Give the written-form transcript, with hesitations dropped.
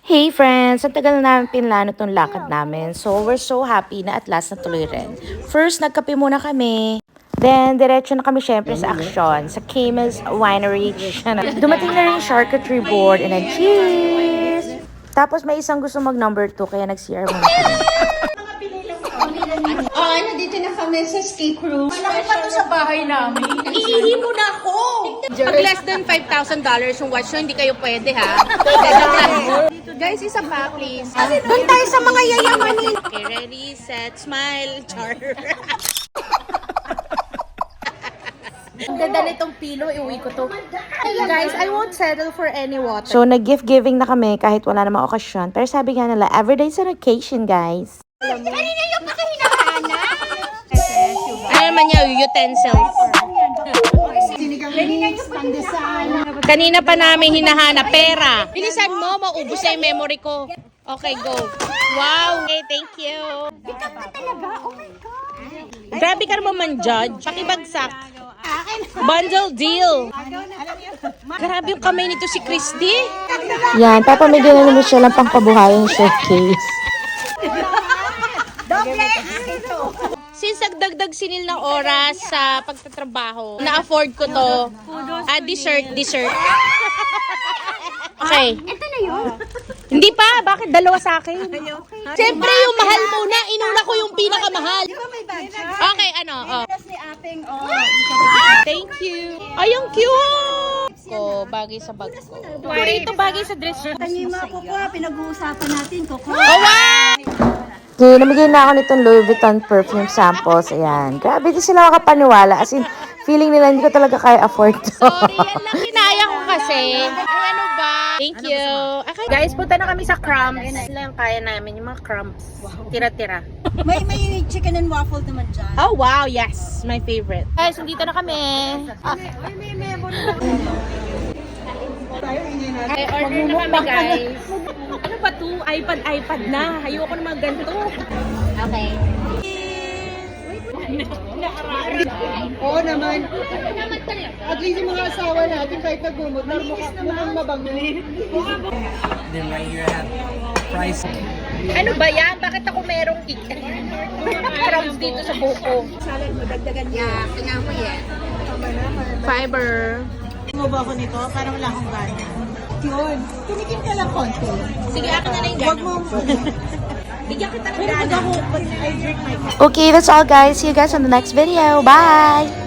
Hey friends! Ang tagal na namin pinlano itong lakad namin. So, we're so happy na at last natuloy rin. First, nagkape muna kami. Then, diretso na kami syempre sa aksyon. Sa Camus Winery. Dumating na rin yung charcuterie board. And then, cheers! Tapos, may isang gusto mag number 2. Kaya nag-CR muna kami. Nandito na kami sa escape room. Malaki pa to sa bahay namin. Iihi mo na ako! Pag less than $5,000 yung watch nyo, hindi kayo pwede ha. Guys, isa pa please. Doon tayo sa mga yayamanin. Okay, ready, set, smile, char. Ang ganda nitong pilo, iuwi ko to. Guys, I won't settle for any water. So, nag-gift giving na kami kahit wala namang okasyon. Pero sabi nga nila, everyday's an occasion, guys. Kanina yung pakahinahanap. Ano naman niya, utensils. Kanina pa namin hinahanap pera. Bilisan mo, maubos na yung memory ko. Okay, go. Wow. Okay, thank you. Bitak ka talaga, oh my God. Grabe ka naman man-judge. Pakibagsak. Bundle deal. Grabe yung kamay nito si Christy. Yan, papamigyan na naman siya lang pang pabuhayan showcase. Since nagdagdag sinil ng oras sa pagtatrabaho, na-afford ko to. Dessert. Okay. Ito na yun. Hindi pa, bakit dalawa sa akin? Siyempre yung mahal muna, inuna ko yung pinakamahal. Di ba may budget? Okay, ano? Tapos ni ating, Thank you. Ay, ang cute! Ko, bagay sa bag ko. Ito bagay sa dress ko. Kanima ko ko, pinag-uusapan natin ko ko. Oh, wow! Okay, namigay na ako nitong Louis Vuitton perfume samples. Ayan. Grabe, di sila makapaniwala. As in, feeling nila hindi ko talaga kaya afford to. Sorry, yan lang kinaya ko kasi. Ay, ano ba? Thank you. Okay. Guys, punta na kami sa crumbs. Yan lang kaya namin, yung mga crumbs. Tira-tira. May chicken and waffle naman dyan. Oh, wow. Yes. My favorite. Guys, nandito na kami. Okay, order na kami, guys. Ano ba to? iPad na. Ayoko naman ganito. Okay. Oo naman. At least yung mga asawa natin kahit nagmumot, mukhang mabango. Then right here I have price. Ano ba yan? Bakit ako merong crumbs dito sa buko? Salad mo, dagdagan niya. Tingnan mo yan. Fiber. Mo ba ako nito? Parang wala akong gana. Yun. Tunikin ka lang konti. Sige, ako na lang yung Huwag mo. Bigyan kita ng Pero pag gana. ako, I drink my Okay, that's all guys. See you guys on the next video. Bye!